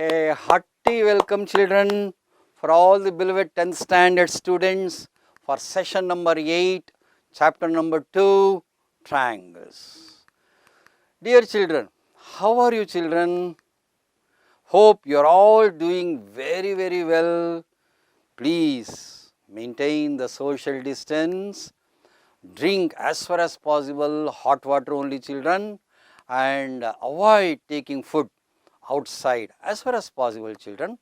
A hearty welcome children for all the beloved 10th standard students for session number 8, chapter number 2, triangles. Dear children, how are you children? Hope you are all doing very well. Please maintain the social distance, drink as far as possible hot water only children, and avoid taking food outside as far as possible children.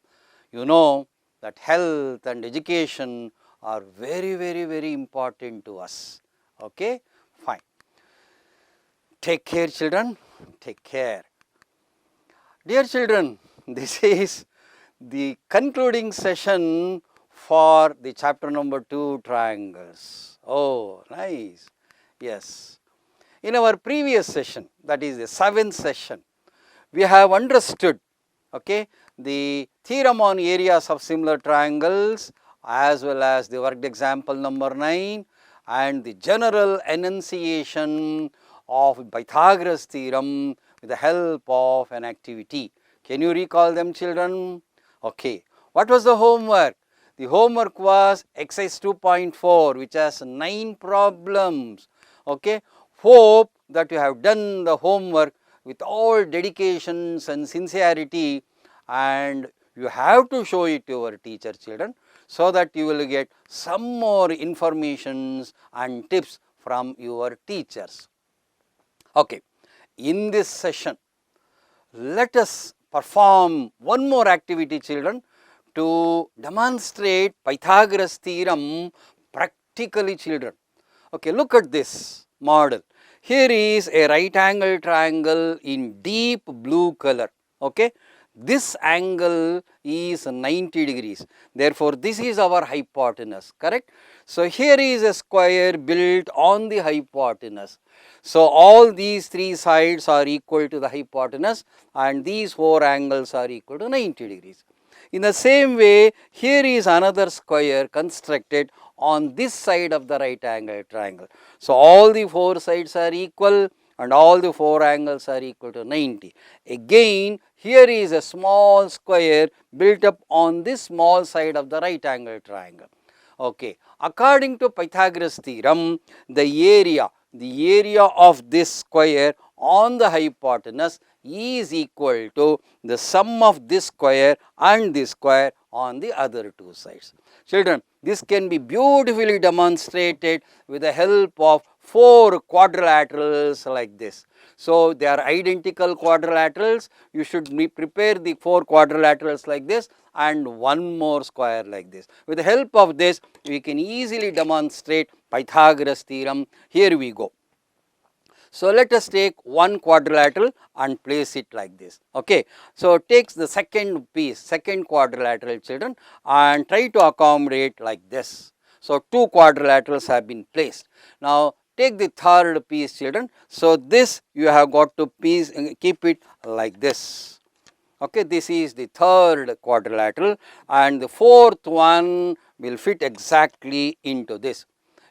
You know that health and education are very important to us. Okay, fine. Take care children, take care. Dear children, this is the concluding session for the chapter number 2, triangles. Oh, nice. Yes. In our previous session, that is the 7th session, we have understood the theorem on areas of similar triangles as well as the worked example number 9 and the general enunciation of Pythagoras theorem with the help of an activity. Can you recall them children? Okay. What was the homework? The homework was exercise 2.4 which has 9 problems. Okay. Hope that you have done the homework with all dedications and sincerity, and you have to show it to your teacher children so that you will get some more informations and tips from your teachers. Okay. In this session, let us perform one more activity children to demonstrate Pythagoras theorem practically children. Okay, look at this model. Here is a right angle triangle in deep blue color. Okay, this angle is 90 degrees. Therefore, this is our hypotenuse, correct? So, here is a square built on the hypotenuse. So, all these 3 sides are equal to the hypotenuse and these 4 angles are equal to 90 degrees. In the same way, here is another square constructed on this side of the right angle triangle. So, all the 4 sides are equal and all the 4 angles are equal to 90. Again, here is a small square built up on this small side of the right angle triangle. Okay. According to Pythagoras theorem, the area of this square on the hypotenuse is equal to the sum of this square and this square on the other 2 sides. Children, this can be beautifully demonstrated with the help of 4 quadrilaterals like this. So, they are identical quadrilaterals. You should prepare the 4 quadrilaterals like this and one more square like this. With the help of this, we can easily demonstrate Pythagoras theorem. Here we go. So, let us take one quadrilateral and place it like this. Okay. So, take the second piece, second quadrilateral children, and try to accommodate like this. So, 2 quadrilaterals have been placed. Now, take the third piece children. So, this you have got to keep it like this. Okay, this is the third quadrilateral and the fourth one will fit exactly into this.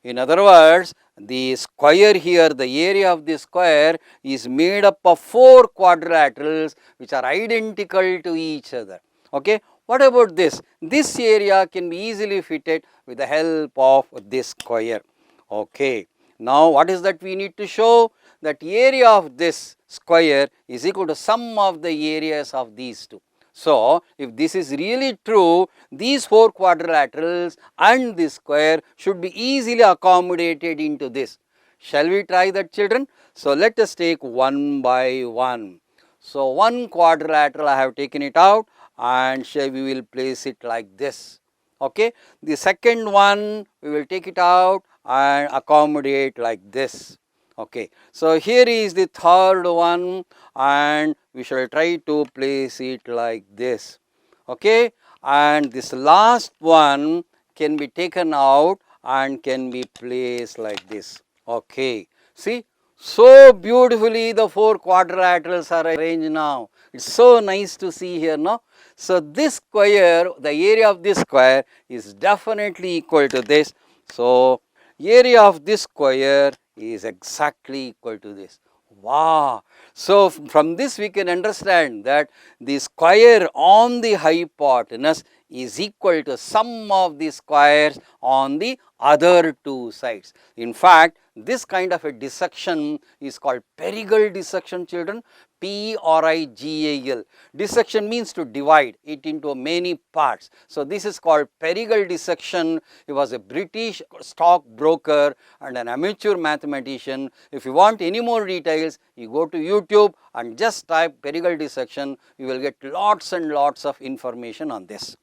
In other words, the square here, the area of the square is made up of 4 quadrilaterals which are identical to each other. Okay. What about this? This area can be easily fitted with the help of this square. Okay. Now, what is that we need to show? That area of this square is equal to sum of the areas of these 2. So, if this is really true, these 4 quadrilaterals and this square should be easily accommodated into this. Shall we try that children? So, let us take one by one. So, one quadrilateral I have taken it out and we will place it like this. Okay. The second one we will take it out and accommodate like this. Okay. So, here is the third one and we shall try to place it like this. Okay. And this last one can be taken out and can be placed like this. Okay. See, so beautifully the 4 quadrilaterals are arranged now. It is so nice to see here now. So, this square, the area of this square is definitely equal to this. So, area of this square is exactly equal to this. Wow! So from this we can understand that the square on the hypotenuse is equal to sum of the squares on the other two sides. In fact, this kind of a dissection is called perigal dissection, children. P-R-I-G-A-L. Dissection means to divide it into many parts. So this is called perigal dissection. He was a British stockbroker and an amateur mathematician. If you want any more details, you go to YouTube and just type perigal dissection. You will get lots and lots of information on this.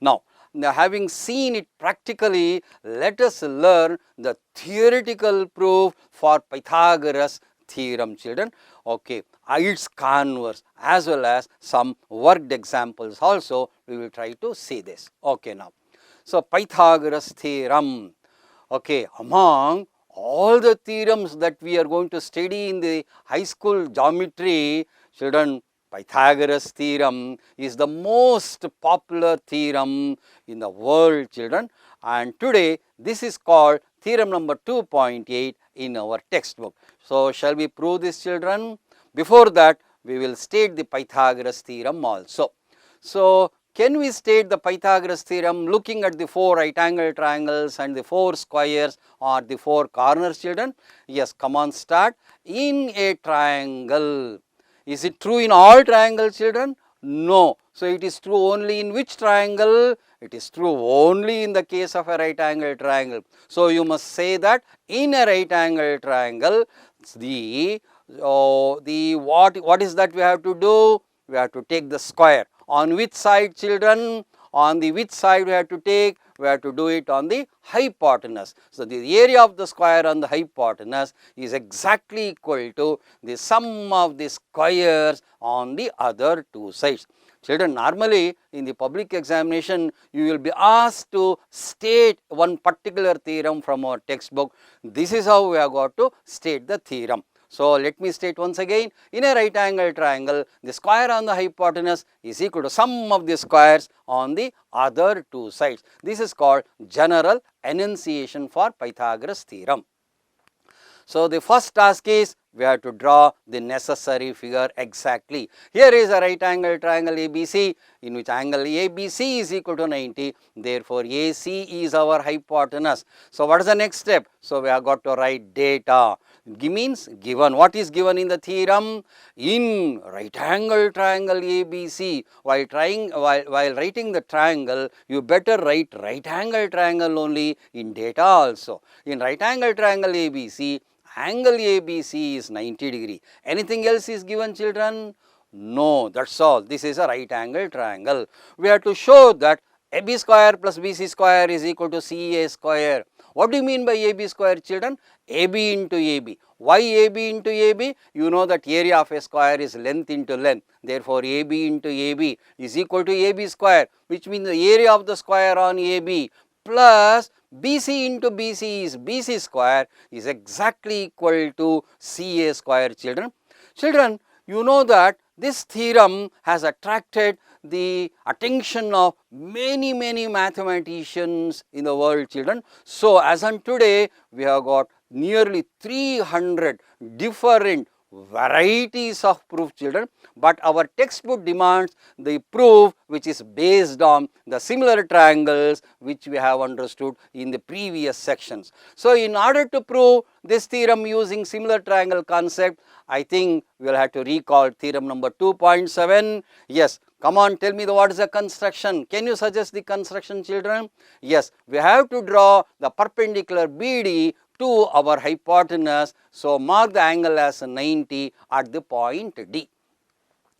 Now having seen it practically, let us learn the theoretical proof for Pythagoras theorem, children. Okay, its converse as well as some worked examples also we will try to see this. Okay, now, so Pythagoras theorem. Okay, among all the theorems that we are going to study in the high school geometry, children, Pythagoras theorem is the most popular theorem in the world, children, and today this is called theorem number 2.8 in our textbook. So shall we prove this, children? Before that, we will state the Pythagoras theorem also. So can we state the Pythagoras theorem looking at the 4 right angle triangles and the 4 squares or the 4 corners, children? Yes, come on, start. In a triangle. Is it true in all triangles, children? No. So it is true only in which triangle? It is true only in the case of a right angle triangle. So you must say that in a right angle triangle, what is that we have to do? We have to take the square. On which side, children? On the which side we have to take? We have to do it on the hypotenuse. So the area of the square on the hypotenuse is exactly equal to the sum of the squares on the other two sides. Children, normally in the public examination, you will be asked to state one particular theorem from our textbook. This is how we have got to state the theorem. So let me state once again, in a right angle triangle, the square on the hypotenuse is equal to sum of the squares on the other two sides. This is called general enunciation for Pythagoras theorem. So the first task is we have to draw the necessary figure exactly. Here is a right angle triangle ABC in which angle ABC is equal to 90. Therefore, AC is our hypotenuse. So what is the next step? So we have got to write data. Means given. What is given in the theorem? In right angle triangle ABC, while writing the triangle, you better write right angle triangle only in data also. In right angle triangle ABC, angle ABC is 90 degree. Anything else is given, children? No, that's all. This is a right angle triangle. We have to show that AB square plus BC square is equal to CA square. What do you mean by AB square, children? AB into AB. Why AB into AB? You know that area of a square is length into length. Therefore, AB into AB is equal to AB square, which means the area of the square on AB plus BC into BC is BC square is exactly equal to CA square, children. Children, you know that this theorem has attracted the attention of many mathematicians in the world, children. So as on today, we have got nearly 300 different varieties of proof, children, but our textbook demands the proof which is based on the similar triangles which we have understood in the previous sections. So in order to prove this theorem using similar triangle concept, I think we will have to recall theorem number 2.7. Yes, come on, tell me what is the construction. Can you suggest the construction, children? Yes, we have to draw the perpendicular BD to our hypotenuse. So mark the angle as 90 at the point D.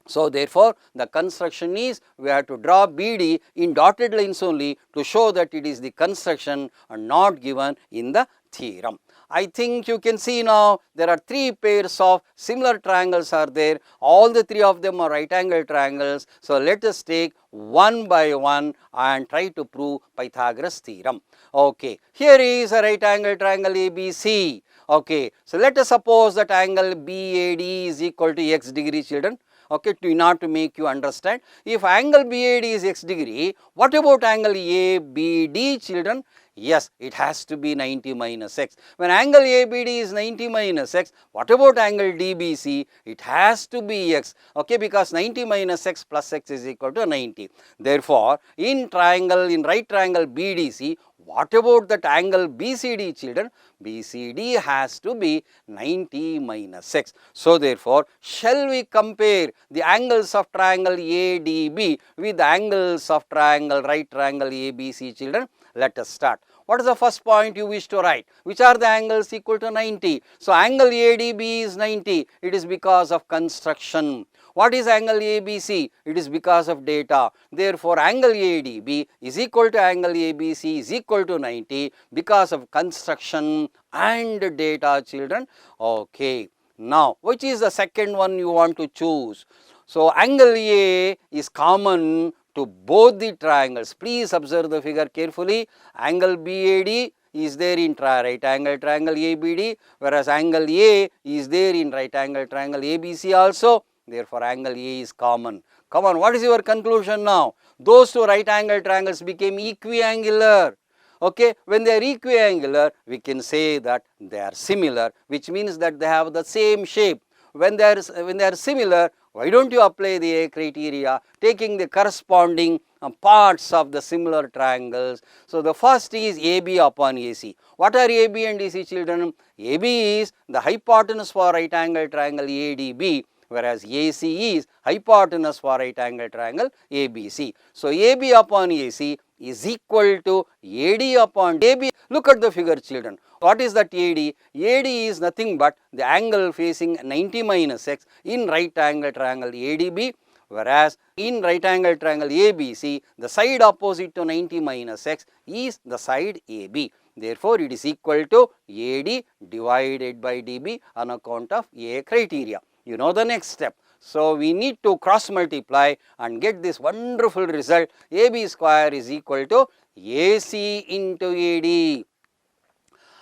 So therefore, the construction is we have to draw BD in dotted lines only to show that it is the construction and not given in the theorem. I think you can see now there are 3 pairs of similar triangles are there. All the 3 of them are right angle triangles. So let us take one by one and try to prove Pythagoras theorem. Okay, here is a right angle triangle ABC. Okay, so let us suppose that angle BAD is equal to x degree, children. Okay, in order to make you understand, if angle BAD is x degree, what about angle ABD, children? Yes, it has to be 90 minus x. When angle ABD is 90 minus x, what about angle DBC? It has to be x, okay, because 90 minus x plus x is equal to 90. Therefore, in right triangle BDC, what about that angle BCD, children? BCD has to be 90 minus x. So, therefore, shall we compare the angles of triangle ADB with the angles of right triangle ABC, children? Let us start. What is the first point you wish to write? Which are the angles equal to 90? So, angle ADB is 90. It is because of construction. What is angle ABC? It is because of data. Therefore, angle ADB is equal to angle ABC is equal to 90 because of construction and data, children. Okay. Now, which is the second one you want to choose? So, angle A is common to both the triangles. Please observe the figure carefully. Angle BAD is there in right angle triangle ABD, whereas angle A is there in right angle triangle ABC also. Therefore, angle A is common. Come on, what is your conclusion now? Those two right angle triangles became equiangular. Okay, when they are equiangular, we can say that they are similar, which means that they have the same shape. When they are similar, why don't you apply the A criteria, taking the corresponding parts of the similar triangles? So, the first is AB upon AC. What are AB and AC, children? AB is the hypotenuse for right angle triangle ADB, whereas AC is hypotenuse for right angle triangle ABC. So, AB upon AC is equal to AD upon AB. Look at the figure, children. What is that AD? AD is nothing but the angle facing 90 minus x in right angle triangle ADB, whereas in right angle triangle ABC, the side opposite to 90 minus x is the side AB. Therefore, it is equal to AD divided by DB on account of A criteria. You know the next step. So, we need to cross multiply and get this wonderful result. AB square is equal to AC into AD.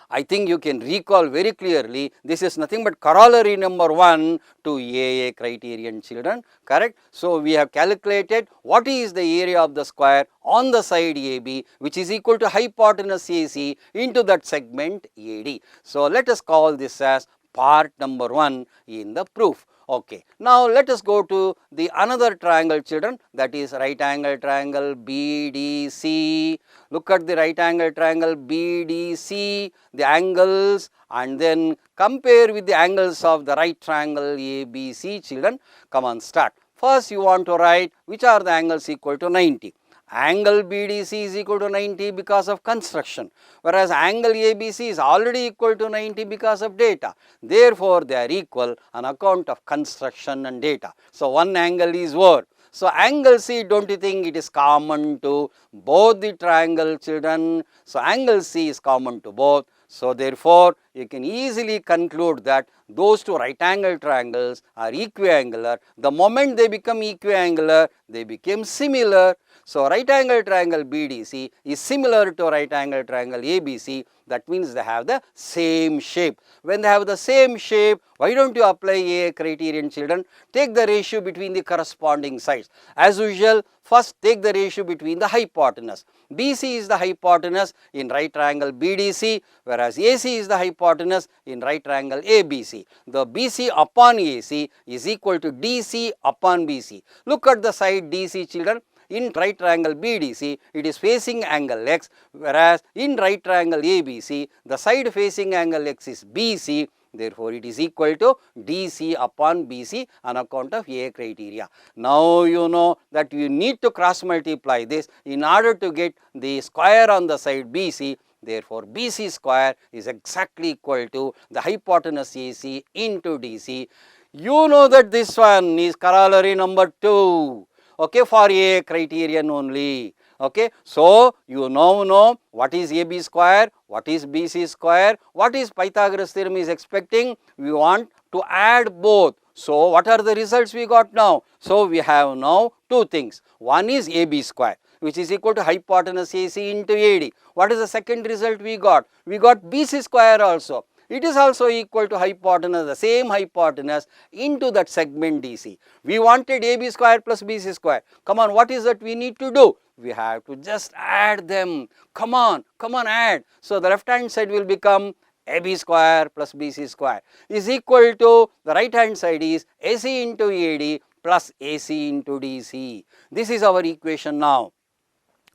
I think you can recall very clearly, this is nothing but corollary number 1 to AA criterion, children, correct? So, we have calculated what is the area of the square on the side AB, which is equal to hypotenuse AC into that segment AD. So, let us call this as part number 1 in the proof. Okay. Now, let us go to the another triangle, children, that is right angle triangle BDC. Look at the right angle triangle BDC, the angles, and then compare with the angles of the right triangle ABC, children. Come on, start. First, you want to write which are the angles equal to 90. Angle BDC is equal to 90 because of construction, whereas angle ABC is already equal to 90 because of data. Therefore, they are equal on account of construction and data. So, one angle is over. So, angle C, don't you think it is common to both the triangle, children? So, angle C is common to both. So, therefore, you can easily conclude that those two right angle triangles are equiangular. The moment they become equiangular, they became similar. So, right angle triangle BDC is similar to right angle triangle ABC. That means they have the same shape. When they have the same shape, why don't you apply A criterion, children? Take the ratio between the corresponding sides. As usual, first take the ratio between the hypotenuse. BC is the hypotenuse in right triangle BDC, whereas AC is the hypotenuse in right triangle ABC. The BC upon AC is equal to DC upon BC. Look at the side DC, children. In right triangle BDC, it is facing angle x, whereas in right triangle ABC, the side facing angle x is BC. Therefore, it is equal to DC upon BC on account of A criteria. Now, you know that you need to cross multiply this in order to get the square on the side BC. Therefore, BC square is exactly equal to the hypotenuse AC into DC. You know that this one is corollary number 2. Okay, for A criterion only. Okay, so you now know what is AB square, what is BC square, what is Pythagoras theorem is expecting. We want to add both. So, what are the results we got now? So, we have now two things. One is AB square, which is equal to hypotenuse AC into AD. What is the second result we got? We got BC square also. it is also equal to hypotenuse, the same hypotenuse into that segment DC. We wanted AB square plus BC square. Come on, what is that we need to do? We have to just add them. Come on, add. So the left hand side will become AB square plus BC square is equal to the right hand side is AC into AD plus AC into DC. This is our equation now.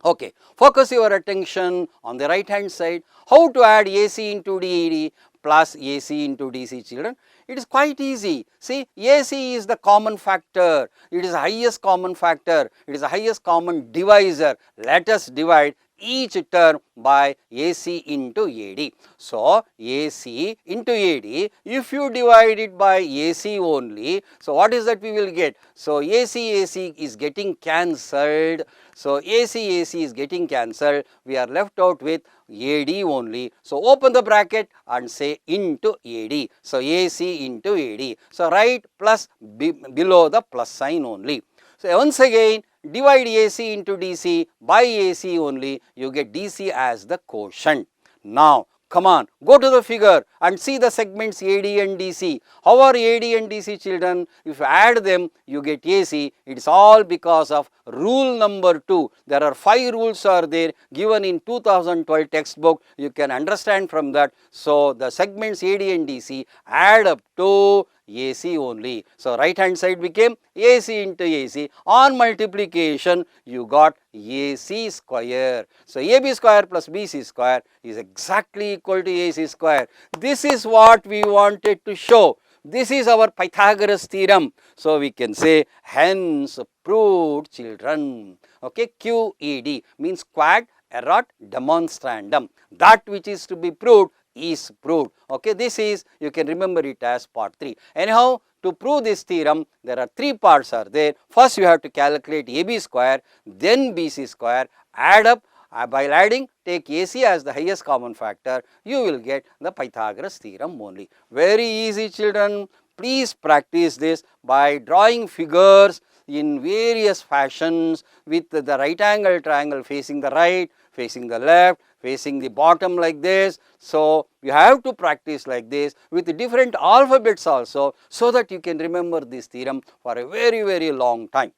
Okay, focus your attention on the right hand side. How to add AC into DAD plus AC into DC, children? It is quite easy. See, AC is the common factor. It is the highest common factor. It is the highest common divisor. Let us divide each term by AC into AD. So, AC into AD, if you divide it by AC only, so what is that we will get? So, AC is getting cancelled. So, AC is getting cancelled. We are left out with AD only. So, open the bracket and say into AD. So, AC into AD. So, write plus below the plus sign only. So, once again divide AC into DC by AC only, you get DC as the quotient. Now, come on, go to the figure and see the segments AD and DC. How are AD and DC, children? If you add them, you get AC. It is all because of rule number 2. There are 5 rules are there given in 2012 textbook. You can understand from that. So, the segments AD and DC add up to AC only. So, right hand side became AC into AC. On multiplication, you got AC square. So, AB square plus BC square is exactly equal to AC square. This is what we wanted to show. This is our Pythagoras theorem. So, we can say hence proved, children. Okay, QED means quad erat demonstrandum. That which is to be proved is proved. Okay, this is, you can remember it as part 3. Anyhow, to prove this theorem, there are 3 parts are there. First, you have to calculate AB square, then BC square, add up. By adding, take AC as the highest common factor, you will get the Pythagoras theorem only. Very easy, children. Please practice this by drawing figures in various fashions with the right angle triangle facing the right, facing the left, facing the bottom like this. So, you have to practice like this with the different alphabets also, so that you can remember this theorem for a very long time.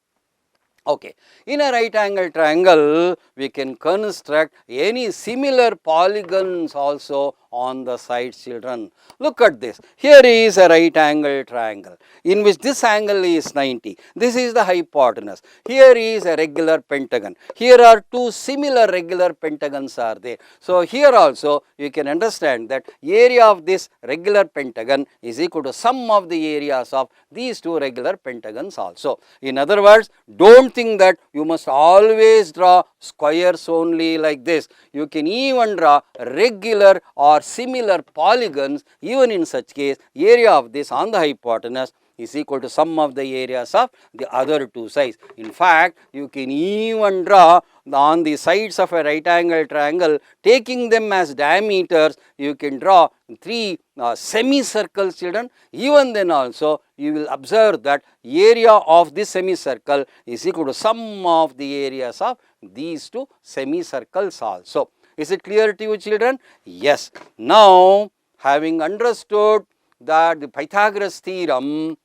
Okay, in a right angle triangle, we can construct any similar polygons also on the sides, children. Look at this. Here is a right angle triangle in which this angle is 90. This is the hypotenuse. Here is a regular pentagon. Here are 2 similar regular pentagons are there. So, here also you can understand that area of this regular pentagon is equal to sum of the areas of these 2 regular pentagons also. In other words, don't think that you must always draw squares only like this. You can even draw regular or similar polygons. Even in such case, area of this on the hypotenuse is equal to sum of the areas of the other 2 sides. In fact, you can even draw on the sides of a right angle triangle, taking them as diameters, you can draw 3 semicircles, children. Even then also, you will observe that area of this semicircle is equal to sum of the areas of these 2 semicircles also. Is it clear to you, children? Yes. Now, having understood that the Pythagoras theorem,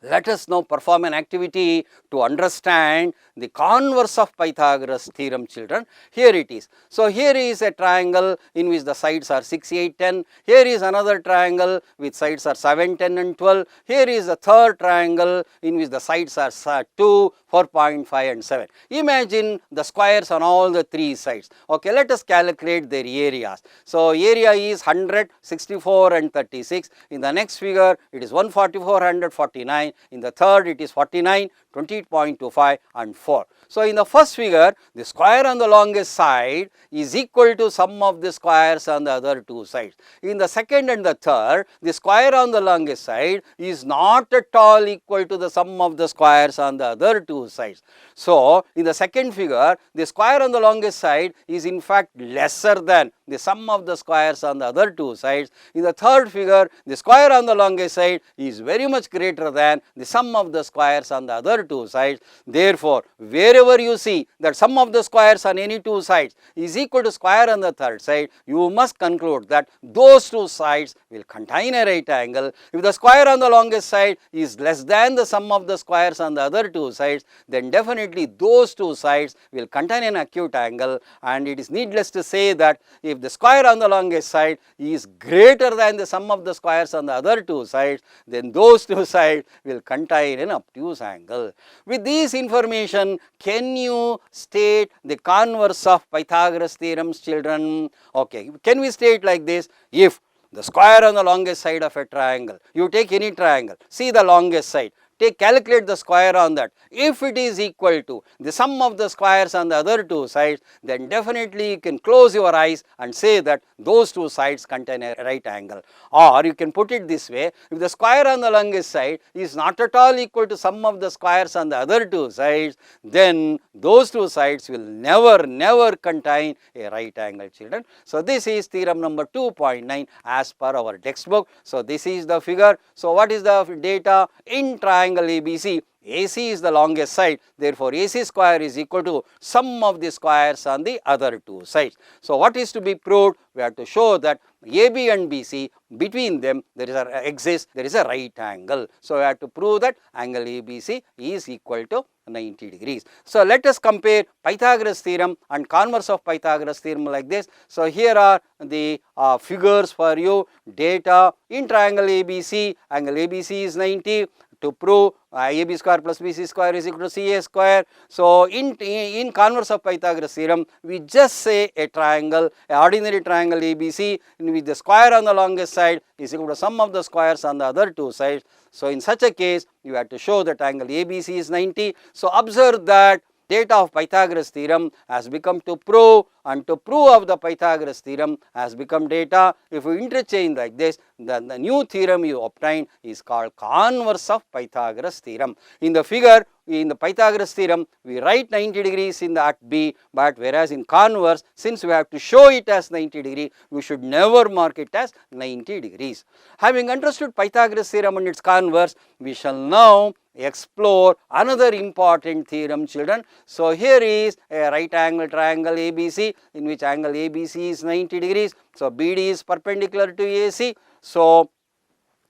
let us now perform an activity to understand the converse of Pythagoras theorem, children. Here it is. So, here is a triangle in which the sides are 6, 8, 10. Here is another triangle with sides are 7, 10 and 12. Here is a third triangle in which the sides are 2, 4.5 and 7. Imagine the squares on all the 3 sides. Okay, let us calculate their areas. So, area is 100, 64 and 36. In the next figure, it is 144, 149. In the third, it is 49, 20.25 and 4. So, in the first figure, the square on the longest side is equal to sum of the squares on the other 2 sides. In the second and the third, the square on the longest side is not at all equal to the sum of the squares on the other 2 sides. So, in the second figure, the square on the longest side is in fact lesser than the sum of the squares on the other 2 sides. In the third figure, the square on the longest side is very much greater than the sum of the squares on the other other two sides. Therefore, wherever you see that sum of the squares on any two sides is equal to square on the third side, you must conclude that those two sides will contain a right angle. If the square on the longest side is less than the sum of the squares on the other two sides, then definitely those two sides will contain an acute angle, and it is needless to say that if the square on the longest side is greater than the sum of the squares on the other two sides, then those two sides will contain an obtuse angle. With this information, can you state the converse of Pythagoras theorems, children? Okay, can we state like this? If the square on the longest side of a triangle, you take any triangle, see the longest side, calculate the square on that. If it is equal to the sum of the squares on the other two sides, then definitely you can close your eyes and say that those two sides contain a right angle. Or you can put it this way, if the square on the longest side is not at all equal to sum of the squares on the other two sides, then those two sides will never contain a right angle, children. So this is theorem number 2.9 as per our textbook. So this is the figure. So what is the data in triangle ABC? AC is the longest side, therefore AC square is equal to sum of the squares on the other two sides. So what is to be proved? We have to show that AB and BC, between them there is a right angle. So we have to prove that angle ABC is equal to 90 degrees. So let us compare Pythagoras theorem and converse of Pythagoras theorem like this. So here are the figures for you. Data in triangle ABC, angle ABC is 90. To prove AB square plus BC square is equal to CA square. So in converse of Pythagoras theorem, we just say a triangle, an ordinary triangle ABC, in which the square on the longest side is equal to sum of the squares on the other two sides. So in such a case, you have to show that angle ABC is 90. So observe that data of Pythagoras theorem has become to prove, and to prove of the Pythagoras theorem has become data. If you interchange like this, then the new theorem you obtain is called converse of Pythagoras theorem. In the figure, in the Pythagoras theorem, we write 90 degrees in the at B, but whereas in converse, since we have to show it as 90 degree, we should never mark it as 90 degrees. Having understood Pythagoras theorem and its converse, we shall now explore another important theorem, children. So here is a right angle triangle ABC, in which angle ABC is 90 degrees. So BD is perpendicular to AC. So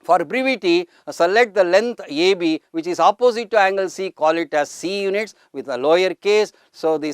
for brevity, select the length AB, which is opposite to angle C, call it as C units with a lower case. So the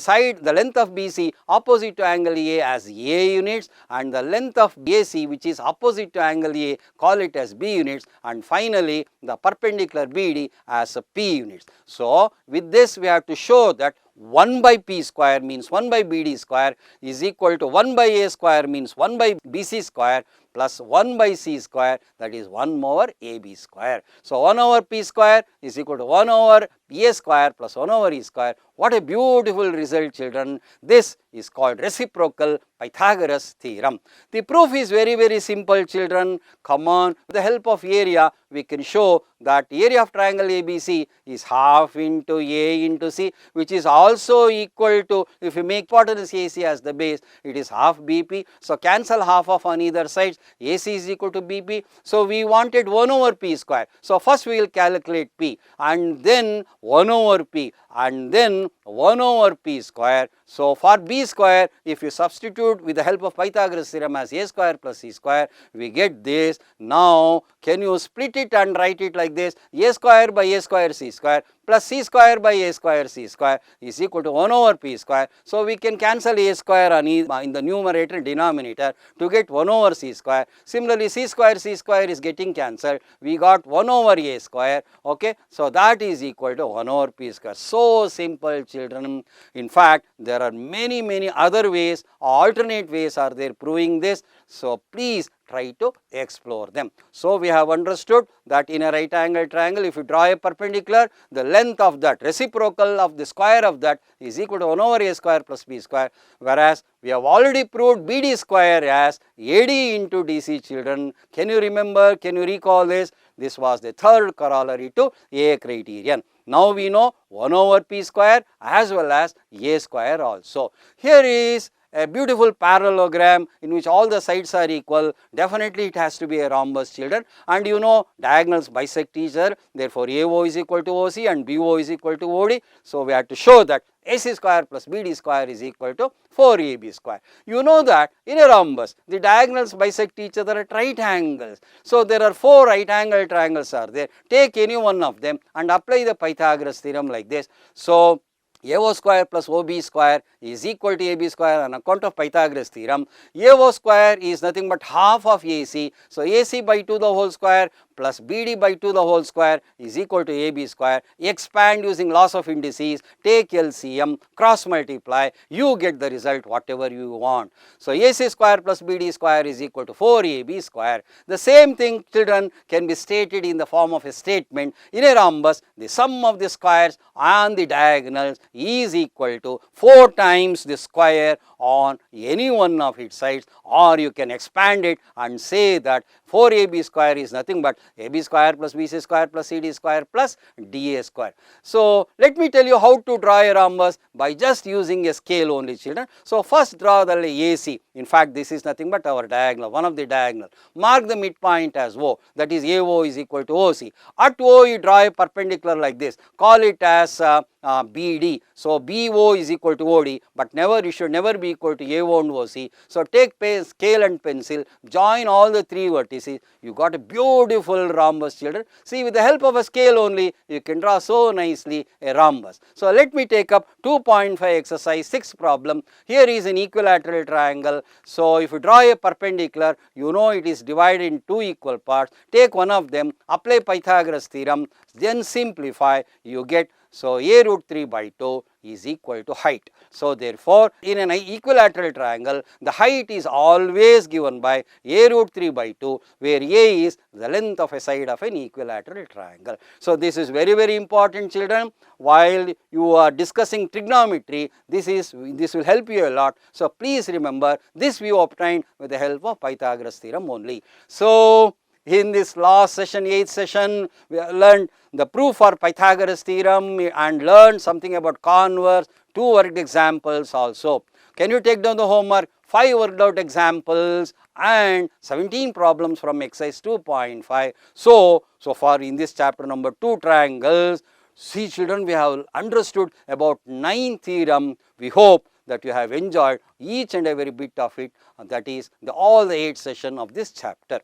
length of BC opposite to angle A as A units, and the length of AC, which is opposite to angle A, call it as B units, and finally the perpendicular BD as P units. So with this we have to show that 1 by P square means 1 by BD square is equal to 1 by A square means 1 by BC square plus 1 by C square, that is 1 over AB square. So 1 over P square is equal to 1 over A square plus 1 over E square. What a beautiful result, children. This is called reciprocal Pythagoras theorem. The proof is very simple, children. Come on, with the help of area, we can show that area of triangle ABC is half into A into C, which is also equal to, if we make hypotenuse AC as the base, it is half BP. So cancel half of on either side. AC is equal to BP. So we wanted 1 over P square. So first we will calculate P, and then 1 over P, and then 1 over P square. So for B square, if you substitute with the help of Pythagoras theorem as A square plus C square, we get this. Now can you split it and write it like this? A square by A square C square plus C square by A square C square is equal to 1 over P square. So we can cancel A square on in the numerator and denominator to get 1 over C square. Similarly, C square is getting cancelled. We got 1 over A square. Okay, so that is equal to 1 over P square. So simple, children. In fact, there are many other ways, alternate ways are there proving this. So please try to explore them. So we have understood that in a right angle triangle, if you draw a perpendicular, the length of that reciprocal of the square of that is equal to 1 over A square plus B square, whereas we have already proved BD square as AD into DC, children. Can you remember? Can you recall this? This was the third corollary to A criterion. Now we know 1 over P square as well as A square also. Here is a beautiful parallelogram in which all the sides are equal, definitely it has to be a rhombus, children. And you know diagonals bisect each other, therefore AO is equal to OC and BO is equal to OD. So we have to show that AC square plus BD square is equal to 4AB square. You know that in a rhombus the diagonals bisect each other at right angles. So there are 4 right angle triangles are there. Take any one of them and apply the Pythagoras theorem like this. So AO square plus OB square is equal to AB square on account of Pythagoras theorem. AO square is nothing but half of AC. So AC by 2 the whole square plus BD by 2 the whole square is equal to AB square. Expand using laws of indices, take LCM, cross multiply, you get the result whatever you want. So AC square plus BD square is equal to 4AB square. The same thing, children, can be stated in the form of a statement. In a rhombus, the sum of the squares and the diagonals is equal to 4 times the square on any one of its sides, or you can expand it and say that 4AB square is nothing but AB square plus BC square plus CD square plus DA square. So let me tell you how to draw a rhombus by just using a scale only, children. So first draw the AC. In fact, this is nothing but our diagonal, one of the diagonal. Mark the midpoint as O, that is AO is equal to OC. At O you draw a perpendicular like this, call it as BD. So BO is equal to OD, but it should never be equal to AO and OC. So take scale and pencil, join all the 3 vertices, you got a beautiful rhombus, children. See, with the help of a scale only, you can draw so nicely a rhombus. So let me take up 2.5 exercise 6 problem. Here is an equilateral triangle. So if you draw a perpendicular, you know it is divided in 2 equal parts. Take one of them, apply Pythagoras theorem, then simplify, you get, so A root 3 by 2 is equal to height. So therefore, in an equilateral triangle, the height is always given by A root 3 by 2, where A is the length of a side of an equilateral triangle. So this is very, very important, children. While you are discussing trigonometry, this will help you a lot. So please remember, this we obtained with the help of Pythagoras theorem only. So in this last session, 8th session, we have learned the proof for Pythagoras theorem and learned something about converse, 2 worked examples also. Can you take down the homework? 5 worked out examples and 17 problems from exercise 2.5. So far in this chapter number 2, triangles, see children, we have understood about 9 theorem. We hope that you have enjoyed each and every bit of it, that is all the 8 session of this chapter.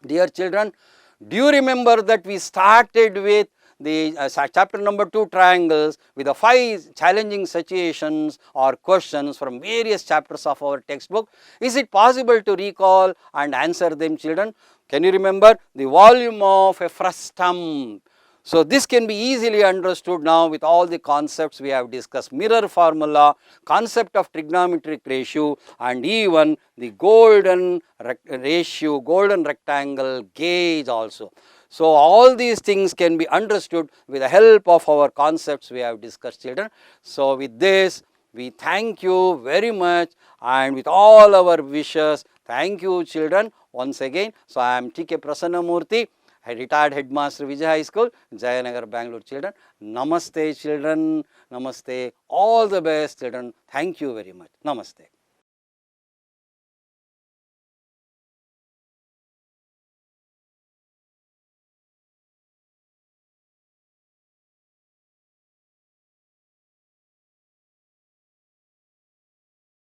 Dear children, do you remember that we started with the chapter number 2, triangles, with the 5 challenging situations or questions from various chapters of our textbook? Is it possible to recall and answer them, children? Can you remember the volume of a frustum? So this can be easily understood now with all the concepts we have discussed: mirror formula, concept of trigonometric ratio, and even the golden ratio, golden rectangle, gauge also. So all these things can be understood with the help of our concepts we have discussed, children. So with this, we thank you very much, and with all our wishes, thank you, children, once again. So I am T.K. Prasannamurthy, retired headmaster, Vijay High School, Jayanagar, Bangalore, children. Namaste, children. Namaste. All the best, children. Thank you very much. Namaste.